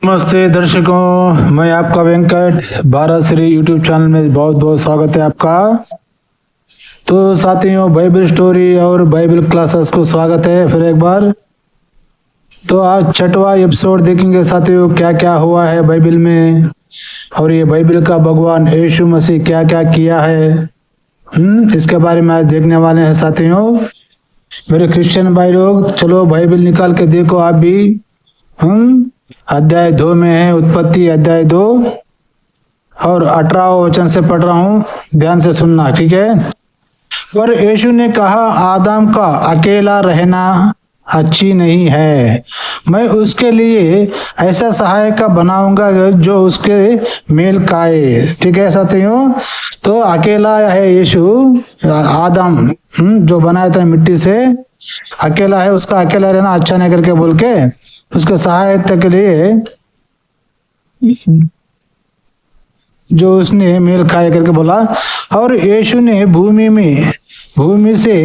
नमस्ते दर्शकों, मैं आपका वेंकट भारत श्री यूट्यूब चैनल में बहुत बहुत स्वागत है आपका। तो साथियों, बाइबल स्टोरी और बाइबल क्लासेस को स्वागत है फिर एक बार। तो आज छठवां एपिसोड देखेंगे साथियों, क्या क्या हुआ है बाइबल में और ये बाइबल का भगवान यीशु मसीह क्या क्या किया है, इसके बारे में आज देखने वाले हैं साथियों। मेरे क्रिश्चियन भाई लोग, चलो बाइबल निकाल के देखो आप भी। अध्याय 2 में है, उत्पत्ति अध्याय 2 और 18 वचन से पढ़ रहा हूँ, ध्यान से सुनना, ठीक है। पर यीशु ने कहा, आदम का अकेला रहना अच्छी नहीं है, मैं उसके लिए ऐसा सहायक बनाऊंगा जो उसके मेल खाए। ठीक है साथियों, तो अकेला है यीशु, आदम जो बनाया था मिट्टी से, अकेला है, उसका अकेला रहना अच्छा नहीं करके बोल के उसके सहायता के लिए जो उसने मेल खाए करके बोला। और यीशु ने भूमि से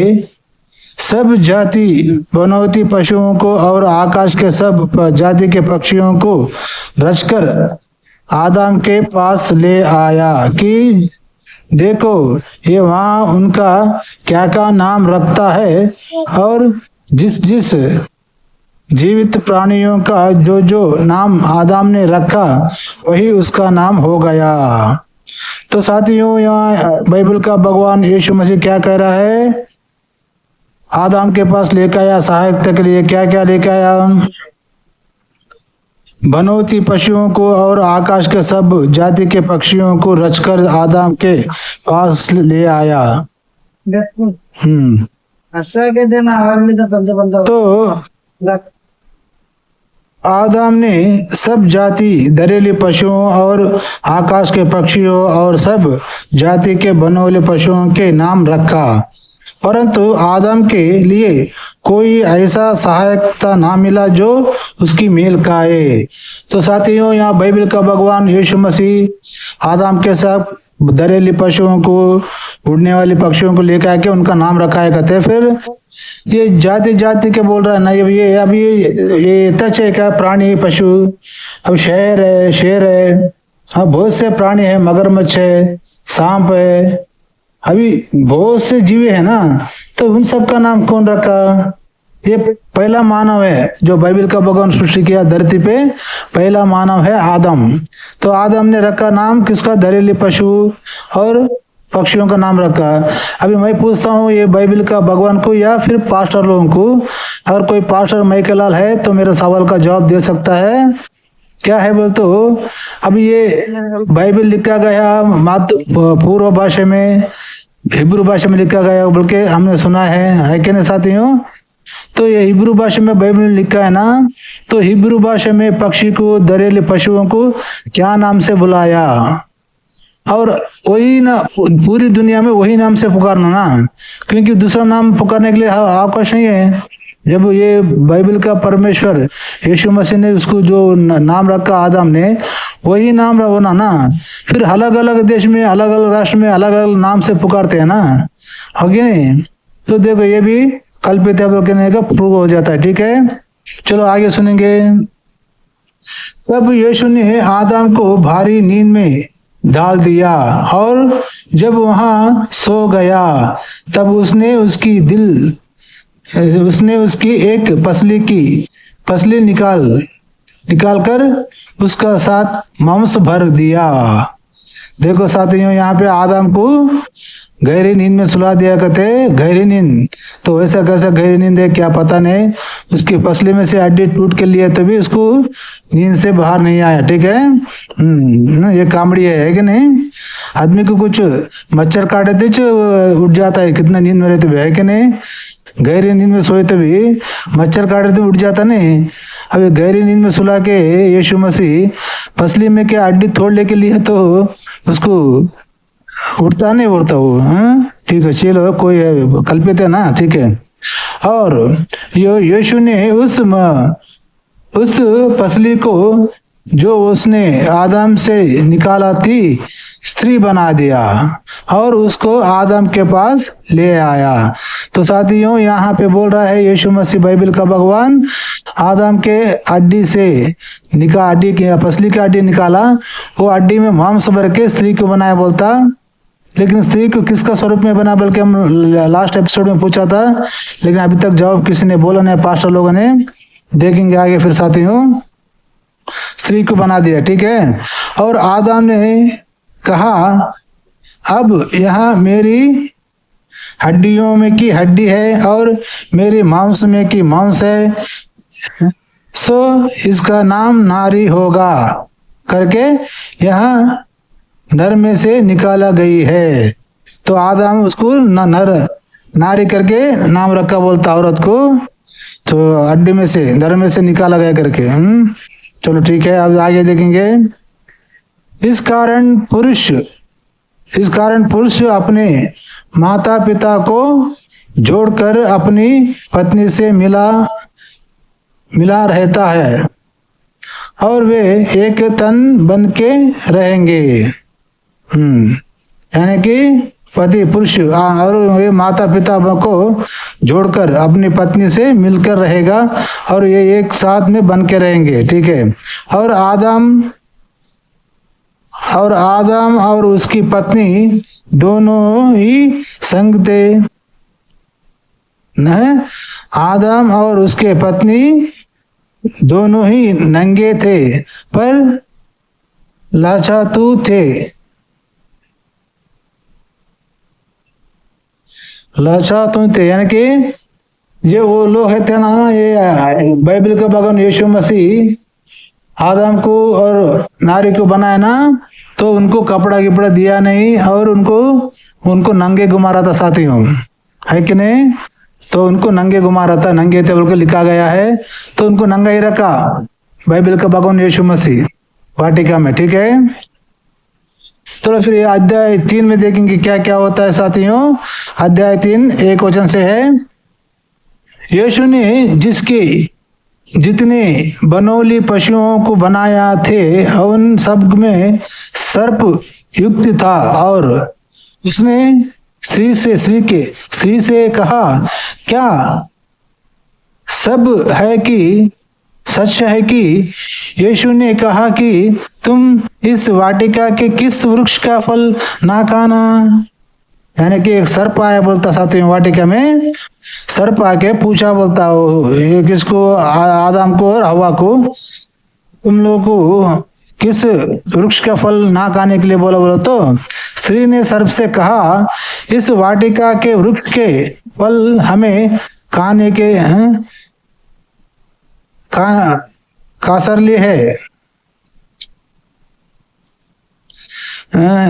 सब जाति बनौती पशुओं को और आकाश के सब जाति के पक्षियों को रचकर आदम के पास ले आया कि देखो ये वहां उनका क्या क्या नाम रखता है, और जिस जीवित प्राणियों का जो जो नाम आदम ने रखा वही उसका नाम हो गया। तो साथियों, यहाँ बाइबल का भगवान यीशु मसीह क्या कह रहा है, आदम के पास लेकर आया सहायता के लिए, क्या क्या लेकर आया, बनौती पशुओं को और आकाश के सब जाति के पक्षियों को रचकर आदम के पास ले आया। तो आदम ने सब जाति दरेले पशुओं और आकाश के पक्षियों और सब जाति के बनौले पशुओं के नाम रखा, परंतु आदम के लिए कोई ऐसा सहायकता ना मिला जो उसकी मेल खाए। तो साथियों, यहाँ बाइबल का भगवान यीशु मसीह आदम के साथ दरेली पशुओं को, उड़ने वाले पक्षियों को लेकर आके उनका नाम रखा है। कहते फिर ये जाति जाति के बोल रहा है ना, ये तच है क्या, प्राणी पशु, अब शेर है, हाँ बहुत से प्राणी है, मगरमच्छ है, सांप है, अभी बहुत से जीवे है ना, तो उन सब का नाम कौन रखा? ये पहला मानव है जो बाइबल का भगवान सृष्टि किया धरती पे, पहला मानव है आदम। तो आदम ने रखा नाम किसका? दरेली पशु और पक्षियों का नाम रखा। अभी मैं पूछता हूँ ये बाइबल का भगवान को या फिर पास्टर लोगों को, अगर कोई पास्टर माइकलाल है तो मेरे सवाल का जवाब दे सकता है। क्या है बोल तो, अब ये बाइबल लिखा गया पूर्व भाषा में, हिब्रू भाषा में लिखा गया बोल के हमने सुना है कि नहीं साथियों? तो ये हिब्रू भाषा में बाइबल में लिखा है ना, तो हिब्रू भाषा में पक्षी को, दरेले पशुओं को क्या नाम से बुलाया, और वही ना पूरी दुनिया में वही नाम से पुकारना ना, क्योंकि दूसरा नाम पुकारने के लिए अवकाश नहीं है। जब ये बाइबल का परमेश्वर यीशु मसीह ने उसको जो नाम रखा आदम ने, वही नाम होना ना। फिर अलग अलग देश में, अलग अलग राष्ट्र में अलग अलग नाम से पुकारते हैं ना, हो गया नहीं? तो देखो ये भी कल्पित है कहने का प्रूव हो जाता है। ठीक है, चलो आगे सुनेंगे। तब यीशु ने आदम को भारी नींद में डाल दिया और जब वहां सो गया तब उसने उसकी एक पसली निकाल कर उसका साथ मांस भर दिया। देखो साथियों, यहाँ पे आदम को गहरी नींद में सुला दिया। कहते गहरी नींद, तो वैसा कैसा गहरी नींद है क्या पता नहीं, उसकी पसली में से हड्डी टूट के लिए तभी उसको नींद से बाहर नहीं आया। ठीक है, ये कामड़ी है कि नहीं? आदमी को कुछ मच्छर काटे तो उठ जाता है, कितना नींद में रहते है कि नहीं? गहरी नींद में सोए तभी मच्छर काटे तो उठ जाता नहीं। अब गहरी नींद में सुला के यीशु मसीह पसली में क्या हड्डी तोड़ने के लिए, तो उसको उठता नहीं उड़ता वो। ठीक है, चलो कोई कल्पित है ना, ठीक है। और यीशु ने उस पसली को जो उसने आदम से निकाला थी स्त्री बना दिया और उसको आदम के पास ले आया। तो साथियों यहाँ पे बोल रहा है यीशु मसीह बाइबल का भगवान आदम के हड्डी से हड्डी की पसली की हड्डी निकाला, वो हड्डी में मांस भर के स्त्री को बनाया बोलता। लेकिन स्त्री को किसका स्वरूप में बना, बल्कि हम लास्ट एपिसोड में पूछा था, लेकिन अभी तक जवाब किसी ने बोला नहीं, पास्टर लोगों ने। देखेंगे आगे फिर साथियों, स्त्री को बना दिया, ठीक है। और आदम ने कहा अब यहाँ मेरी हड्डियों में की हड्डी है और मेरी मांस में की मांस है, सो इसका नाम नारी होगा करके यहाँ नर में से निकाला गई है। तो आदम उसको नारी करके नाम रखा बोलता औरत को, तो हड्डी में से नर में से निकाला गया करके। चलो ठीक है, अब आगे देखेंगे। इस कारण पुरुष अपने माता पिता को जोड़कर अपनी पत्नी से मिला रहता है और वे एक तन बन के रहेंगे। यानी कि पति पुरुष और वे माता पिता को जोड़कर अपनी पत्नी से मिलकर रहेगा और ये एक साथ में बन के रहेंगे, ठीक है। और आदम और उसकी पत्नी दोनों ही संग थे, न आदम और उसके पत्नी दोनों ही नंगे थे पर लाचातु थे। यानी कि ये वो लोग थे ना, ये बाइबल का भगवान यीशु मसीह आदम को और नारी को बनाया ना, तो उनको कपड़ा गिपड़ा दिया नहीं और उनको नंगे घुमा रहा था साथियों, है कि नहीं। तो उनको नंगे घुमा रहा था, नंगे थे बोल के लिखा गया है, तो उनको नंगा ही रखा बाइबल का भगवान यीशु मसीह वाटिका में, ठीक है। तो फिर अध्याय 3 में देखेंगे क्या क्या होता है साथियों। अध्याय 3 1 वचन से है, यीशु ने जिसके जितने बनोली पशुओं को बनाया थे उन सब में सर्प युक्त था और उसने स्त्री से कहा क्या सब है कि सच है कि यीशु ने कहा कि तुम इस वाटिका के किस वृक्ष का फल ना खाना। यानी कि एक सर्प आया बोलता साथियों, वाटिका में सर्प आके पूछा बोलता हो किसको, आदम को और हवा को, तुम लोगों को किस वृक्ष का फल ना खाने के लिए बोला। तो स्त्री ने सर्प से कहा इस वाटिका के वृक्ष के फल हमें खाने के कासरली है।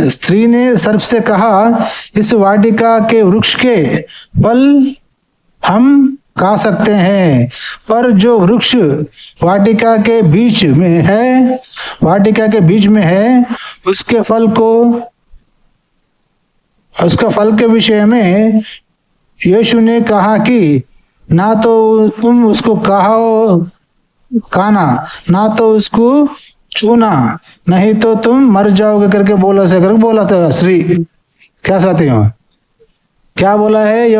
स्त्री ने सर्प से कहा इस वाटिका के वृक्ष के फल हम खा सकते हैं, पर जो वृक्ष वाटिका के बीच में है उसका फल के विषय में यीशु ने कहा कि ना तो तुम उसको खाना ना तो उसको छूना, नहीं तो तुम मर जाओगे करके बोला था श्री। क्या साथी हो, क्या बोला है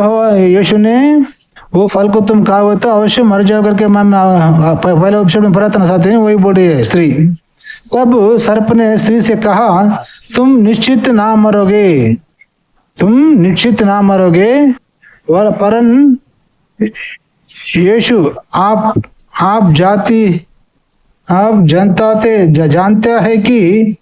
यीशु ने, वो फल को तुम खाओगे तो अवश्य मर जाओ करके पहले एपिसोड में पढ़ा था ना साथी, वही बोल रही है स्त्री। तब सर्प ने स्त्री से कहा तुम निश्चित ना मरोगे, परन यीशु आप जानते हैं कि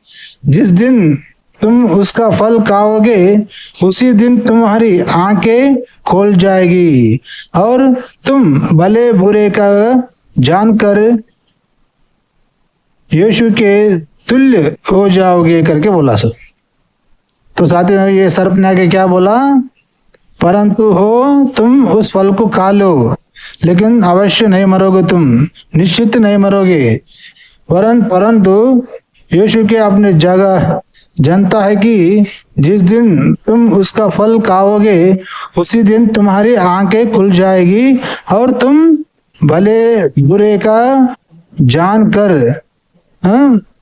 जिस दिन तुम उसका फल खाओगे उसी दिन तुम्हारी आंखें खोल जाएगी और तुम भले बुरे का जानकर यीशु के तुल्य हो जाओगे करके बोला सर। तो साथियों ये सर्प ने आगे क्या बोला, परंतु तुम उस फल को खा लो लेकिन अवश्य नहीं मरोगे, तुम निश्चित नहीं मरोगे। परंतु यीशु के अपने जगह जानता है कि जिस दिन तुम उसका फल खाओगे उसी दिन तुम्हारी आंखें खुल जाएगी और तुम भले बुरे का जानकर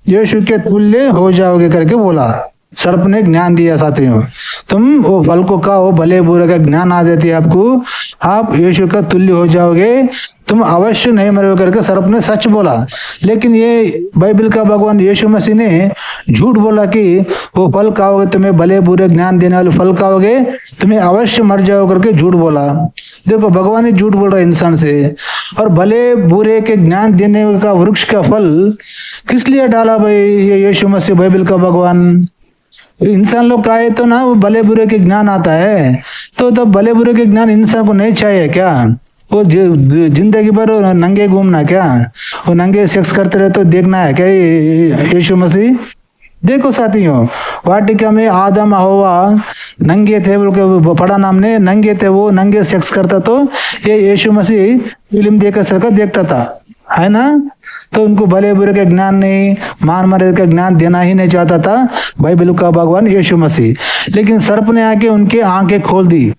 यीशु के तुल्य हो जाओगे करके बोला। सर्प ने ज्ञान दिया साथियों, तुम वो फल को खाओ, भले बुरे का ज्ञान आ जाती है आपको, आप यीशु का तुल्य हो जाओगे, तुम अवश्य नहीं मरोगे करके सर्प ने सच बोला। लेकिन ये बाइबल का भगवान यीशु मसीह ने झूठ बोला कि वो फल खाओगे तुम्हें भले बुरे ज्ञान देने वाले फल खाओगे, तुम्हें अवश्य मर जाओ करके झूठ बोला। देखो भगवान ही झूठ बोल रहा है इंसान से। और भले बुरे के ज्ञान देने का वृक्ष का फल किस लिए डाला भाई ये यीशु मसीह बाइबल का भगवान? इंसान लोग खाए तो ना वो भले बुरे के ज्ञान आता है, तो तब भले बुरे के ज्ञान इंसान को नहीं चाहिए क्या? वो जिंदगी भर नंगे घूमना क्या? वो नंगे सेक्स करते रहे तो देखना है क्या यीशु मसीह? देखो साथियों, वाटिका में आदम हवा नंगे थे, बोल के पढ़ा नाम ने, नंगे थे, वो नंगे सेक्स करता तो ये यीशु मसीह फिल्म देखकर सरकार देखता था, है ना? तो उनको भले बुरे का ज्ञान नहीं, मान मर्यादा का ज्ञान देना ही नहीं चाहता था बाइबल का भगवान यीशु मसीह। लेकिन सर्प ने आके उनके आंखें खोल दी,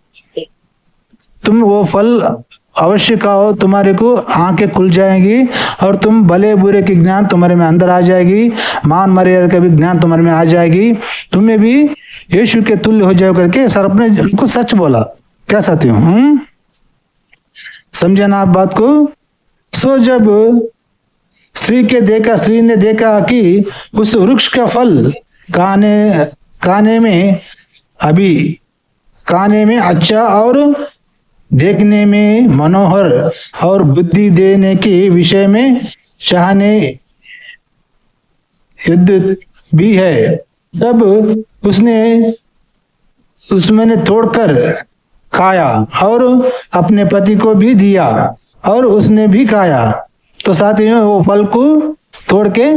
तुम वो फल अवश्य खाओ, तुम्हारे को आंखें खुल जाएंगी और तुम भले बुरे की ज्ञान तुम्हारे में अंदर आ जाएगी, मान मर्यादा का भी ज्ञान तुम्हारे में आ जाएगी, तुम्हें भी यीशु के तुल्य हो जाओ करके सर्प ने उनको सच बोला। क्या साथियों, समझे ना आप बात को? सो जब स्त्री ने देखा कि उस वृक्ष का फल खाने में अच्छा और देखने में मनोहर और बुद्धि देने के विषय में चाहने युद्ध भी है, तब उसमें तोड़कर खाया और अपने पति को भी दिया और उसने भी खाया। तो साथियों वो फल को तोड़ के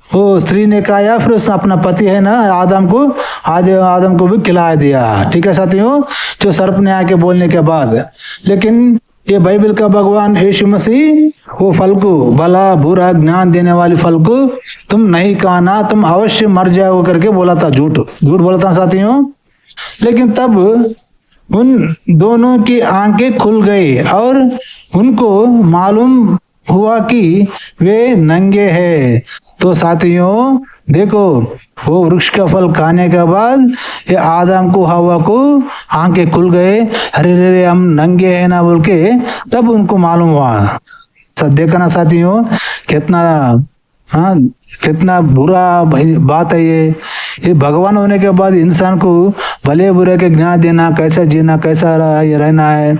वो स्त्री ने खाया, फिर उसने अपना पति है ना आदम को भी खिला दिया। ठीक है साथियों, जो सर्प ने आके बोलने के बाद। लेकिन ये बाइबल का भगवान यीशु मसीह वो फल को, भला बुरा ज्ञान देने वाली फल को तुम नहीं खाना, तुम अवश्य मर जाओ करके बोला था, झूठ बोला था साथियों। लेकिन तब उन दोनों की आंखें खुल गई और उनको मालूम हुआ कि वे नंगे हैं। तो साथियों देखो, वो वृक्ष का फल खाने के बाद ये आदम को हवा को आंखें खुल गए, अरे हम नंगे हैं ना बोल के, तब उनको मालूम हुआ। देखा ना साथियों, कितना बुरा बात है ये भगवान होने के बाद इंसान को भले बुरे के ज्ञान देना, कैसा जीना, कैसा रहना है,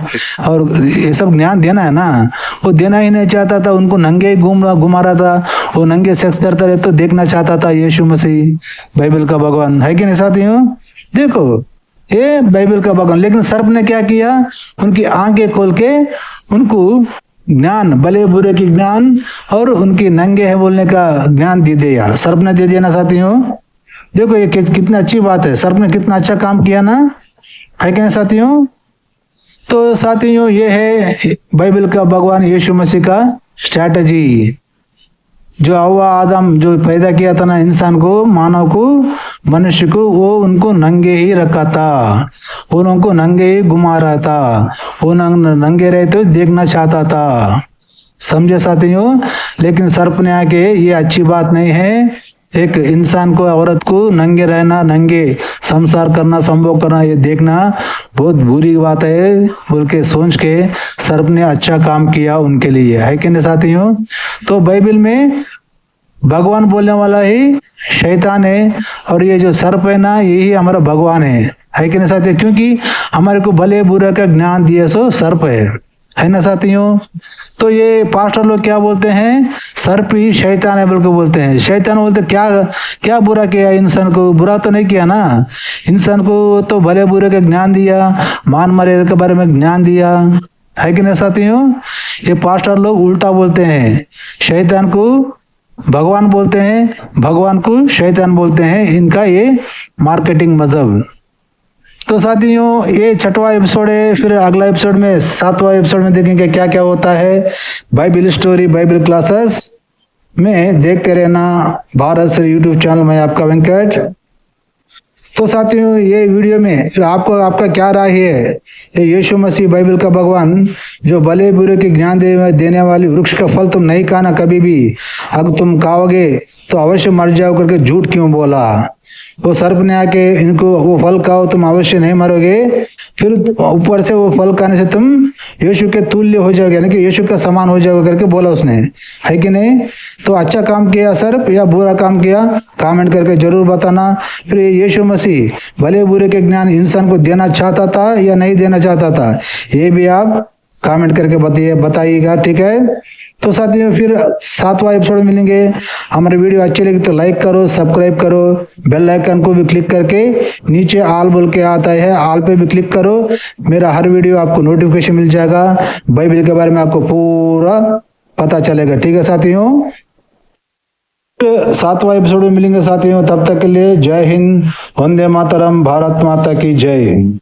और ये सब ज्ञान देना है ना, वो देना ही नहीं चाहता था। उनको नंगे ही घुमा रहा था, वो नंगे सेक्स करता रहे तो देखना चाहता था यीशु मसीह बाइबल का भगवान, है कि नहीं साथियों? देखो ये बाइबल का भगवान। लेकिन सर्प ने क्या किया, उनकी आंखें खोल के उनको ज्ञान, भले बुरे की ज्ञान और उनकी नंगे है बोलने का ज्ञान दे दिया, सर्प ने दे दिया ना साथियों। देखो ये कितना अच्छी बात है, सर्प ने कितना अच्छा काम किया ना, है कि नहीं साथियों? तो साथियों ये है बाइबल का भगवान यीशु मसीह का स्ट्रैटेजी। जो हवा आदम जो पैदा किया था ना इंसान को, मानव को, मनुष्य को, वो उनको नंगे ही रखा था, वो उनको नंगे ही घुमा रहा था, वो नंगे रहे तो देखना चाहता था, समझे साथियों? लेकिन सर्प ने आके ये अच्छी बात नहीं है, एक इंसान को, औरत को नंगे रहना, नंगे संसार करना, संभोग करना, ये देखना बहुत बुरी बात है बोल के सोच के सर्प ने अच्छा काम किया उनके लिए, है कि नहीं साथियों? तो बाइबल में भगवान बोलने वाला ही शैतान है और ये जो सर्प है ना यही हमारा भगवान है कि नहीं साथियों? क्योंकि हमारे को भले बुरे का ज्ञान दिए सो सर्प है ना साथियों? तो ये पास्टर लोग क्या बोलते हैं, सर्प ही शैतान है बोल के बोलते हैं। शैतान बोलते क्या बुरा किया इंसान को? बुरा तो नहीं किया ना, इंसान को तो भले बुरे का ज्ञान दिया, मान मर्यादा के बारे में ज्ञान दिया, है कि नहीं साथियों? ये पास्टर लोग उल्टा बोलते हैं, शैतान को भगवान बोलते हैं, भगवान को शैतान बोलते हैं, इनका ये मार्केटिंग मजहब। तो साथियों ये 6वां एपिसोड है, फिर अगला एपिसोड में 7वां एपिसोड में देखेंगे क्या क्या होता है बाइबल स्टोरी बाइबल क्लासेस में। देखते रहना भारत से यूट्यूब चैनल में, आपका वेंकट। तो साथियों ये वीडियो में आपका क्या राय है, ये यीशु मसीह बाइबल का भगवान जो भले बुरे के ज्ञान देने वाली वृक्ष का फल तुम नहीं खाना कभी भी, अगर तुम खाओगे तो अवश्य मर जाओ करके झूठ क्यों बोला। वो सर्प ने आके इनको वो फल खाओ तुम अवश्य नहीं मरोगे, फिर ऊपर से वो फल खाने से तुम यीशु के तुल्य हो जाओगे, यानी कि यीशु का समान हो जाओगे करके बोला उसने, है कि नहीं। तो अच्छा काम किया सर्प या बुरा काम किया, कमेंट करके जरूर बताना। फिर यीशु मसीह भले बुरे के ज्ञान इंसान को देना चाहता था या नहीं देना चाहता था, ये भी आप कमेंट करके बताइएगा, ठीक है। तो साथियों फिर 7वां एपिसोड मिलेंगे। हमारे वीडियो अच्छे लगे तो लाइक करो, सब्सक्राइब करो, बेल आइकन को भी क्लिक करके नीचे ऑल बोल के आता है, ऑल पे भी क्लिक करो। मेरा हर वीडियो आपको नोटिफिकेशन मिल जाएगा, बाइबल के बारे में आपको पूरा पता चलेगा, ठीक है साथियों। 7वां एपिसोड में मिलेंगे साथियों, तब तक के लिए जय हिंद, वंदे मातरम, भारत माता की जय।